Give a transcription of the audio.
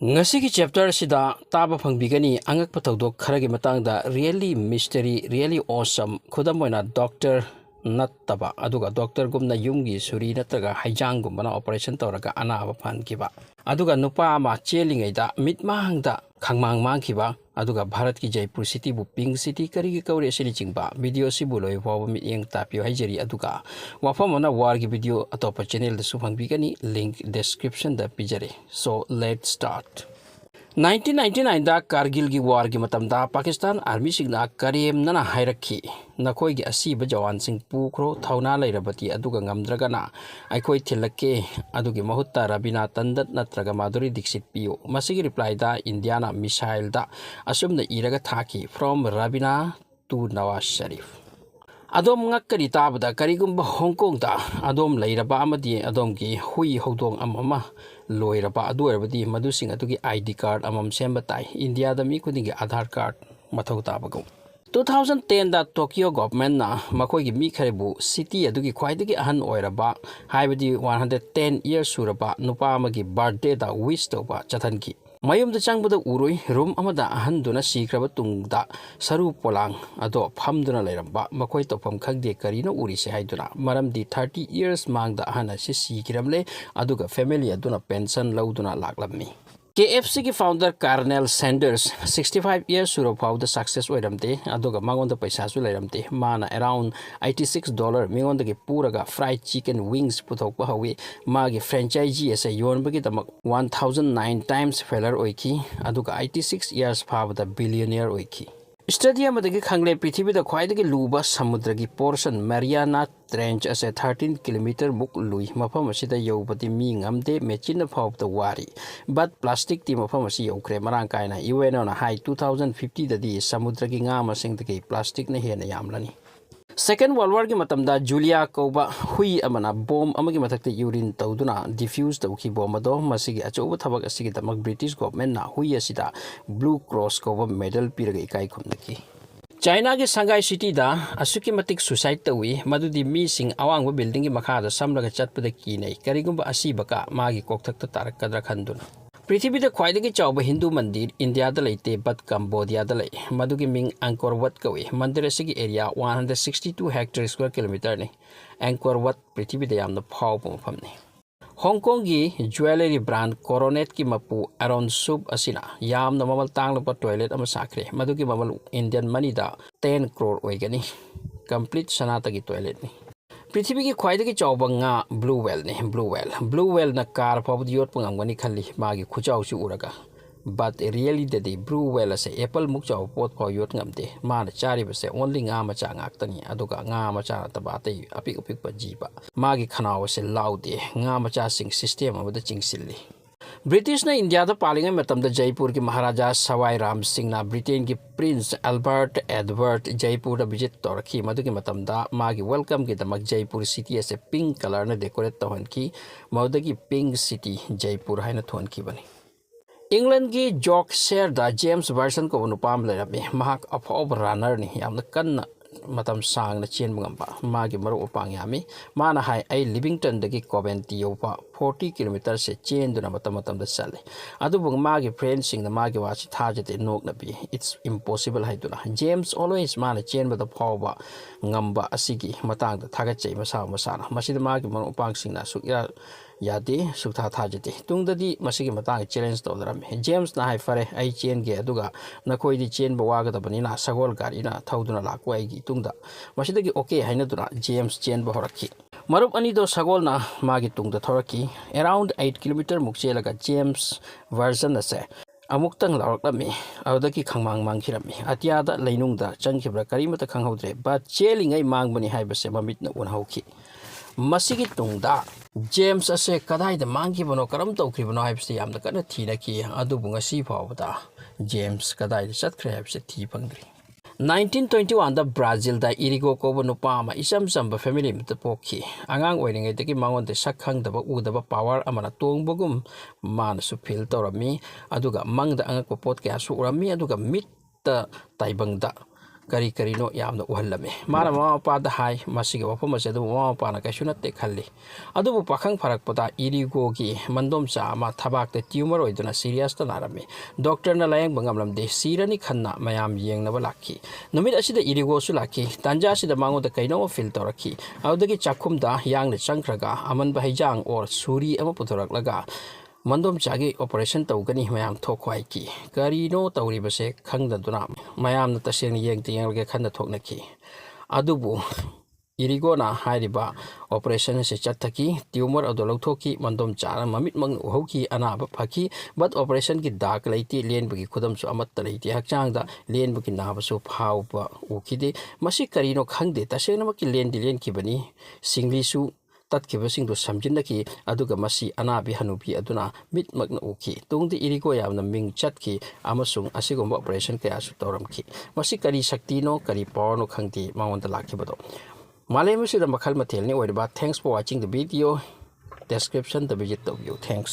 Ngasigi chapter sida taba phangbigani angak patawdok kharagi matangda really mystery really awesome khudamoina doctor nattaba aduga doctor gumna yumgi suri natraga haijang gumna operation tawraga anaba phankiba aduga nupa ama chelingaida mitmangda khangmang mangkiba aduga bharat ki jaipur city bu pink city karigi kawre sini chingba video sibu loi phawa mi eng tapio haijeri aduga wafamona war gi video atopa channel da su phangbigani link description da pijare so let's start 1999 da Kargil gi war gi matamda Pakistan army signa karem nana hairakhi nakoi gi asiba jawan sing pukhro thauna leirabati aduga ngamdragana aikoi thilake adugi mahutta Rabina Tandat natraga Madhuri Dixit piyo masigi reply da Indiana missile da asumna iraga thaki from Rabina to Nawaz Sharif Adom ngakari tabda karigumba Hong Kong da Adom leiraba amadi Adom gi hui hodong amama loiraba adu erbadi madusing atugi ID card amam semba tai India da mi kudingi Aadhaar card mathau tabago 2010 da Tokyo government na makoi gi mi kharebu city adugi khwaidagi ahan oiraba haibadi 110 years suraba nupa amagi birthday da wish toba chathanki mayum da changbuda uroi room amada ahan duna sikraba tungda saru polang ado phamduna leiramba makoi topam khagde karino uri se haiduna maramdi 30 years mangda ahana si sikiramle aduga family aduna pension lauduna laklammi KFC ki founder Colonel Sanders 65 years suro founder success oiramte aduga mangonda paisa su leiramte mana around $86 mingonda ki puraga fried chicken wings puthokpa hawi magi franchisee ase yonbagi tamak 1009 times failure oiki aduga 86 years fabda billionaire oiki Stadium adagi khangle prithibida khwaidagi luba samudragi portion Mariana Trench as a 13 km muk lui mafam asida yobati mi ngamde mechina phawda wari but plastic ti mafam asi yokre marang kaina UN on high 2050 dadi samudragi nga masingdagi plastic na hena yamlani Second World War ki matamda Julia Koba hui amana bomb amagi mathakte urine tawduna diffuse tawki bomb ado masigi achoba thabak asigi damak British government na hui asida Blue Cross Koba medal piraga ikai khumnaki China ki Shanghai city da asuki matik suicide tawi madudi mi sing awang building ki makha da samlaga chatpada ki nei karigumba asibaka magi kokthakta tarakadra khanduna Prithibida khwaidagi chawba Hindu mandir India da leite but Cambodia da lei madugi ming Angkor Wat kawi mandir asigi area 162 hectare square kilometer ni Angkor Wat prithibida yamna phawba mafam ni Hong Kong gi jewelry brand Coronet ki mapu around sub asina yamna mamal tanglapa toilet ama sakre madugi mamal Indian money da 10 crore oigani complete sanata gi toilet ni Prithvi ki khwaidagi chawba nga blue whale na kar pawd yot pangangani khali magi khuchaw chu uraga but really the blue whale ase apple muk chaw pot phaw yot ngamde mana chari base only nga macha ngaktani aduga nga macha tabate apik pa jiba magi khanaw ase laude nga macha sing system abada chingsilli British na India da palinga matamda Jaipur ki Maharaja Sawai Ram Singh na Britain ki Prince Albert Edward Jaipur da visit torki madu ki matamda magi welcome ki damak Jaipur city as a pink color na decorate tahon ki mauda ki pink city Jaipur haina thon ki bani England ki Yorkshire da James version ko nupam lerami mahak of runner ni yamna kanna matam sang na chen mangamba magi maru upang yami mana hai ai Livington dagi Coventry yopa 40 km se chen duna matam da sale adu bung magi friends sing na magi wachi thajate nok na bi it's impossible hai duna James always mana chen ba da phawba ngamba asigi matang da thaga chei masana masida magi maru upang sing na sukya yadi sukha thajate tungdadi masigi matang challenge to daram James na hai fare ai chen ge aduga nakoi di chen ba waga da bani na sagol gari na thauduna lakwa ai tungda masidagi okay haina duna James chen ba horakhi marup ani do sagol na magi tungda thoraki around 8 km mukchelaga James version ase amuktang lawraklami awdaki khangmang mangkhirami atiada leinungda changkhibra karimata khanghaudre ba chelingai mangbani haibase mamitna unhauki masigi tungda James ase kadai da mangi bono karam tawkri bono haibse yamda kana thina ki adubu ngasi phawda James kadai da chatkre haibse thi phangdri 1921 da Brazil da irigo ko bono pama isam samba family mit pokhi angang oiringai de ki mangon de sakhang da ba udaba power amana tongbogum man su feel torami aduga mangda angak pot kya su urami aduga mit ta taibangda kari no yamna uhalame mana mama pada hai masiga wafam ase adu mama pana kaisu natte khalli adubu pakhang pharakpada irigo gi mandom cha ama thabak te tumor oiduna serious ta narame doctor na layang bangamlamde sirani khanna mayam yengnaba lakhi numit asida irigo su lakhi tanja asida mango da kaino feel toraki awdagi chakhum da yang ne changkraga aman bahijang or suri ama putorak laga mandom chagi operation tawgani mayam thokhwai ki karino tawri base khangda duna mayam na taseng yeng tiang ge khanda thoknaki adubu irigona hairiba operation se chathaki tumor adolo thoki mandom chara mamit mang hoki anaba phaki but operation ki dak leiti len bagi khudam su amat leiti hakchang da len bagi naba su phau ba ukide masi karino khangde taseng ma ki len dilen ki bani singli su tat ke basing do samjin ki aduga masi anabi hanubi aduna mit magna uki tungdi irigo yamna ming chat ki amasung asigomba operation kaya su toram ki masi kari shakti no kari power no khangti maunta lakhi bado malemu sida makhal mathel ni oiba thanks for watching the video description the visit of you thanks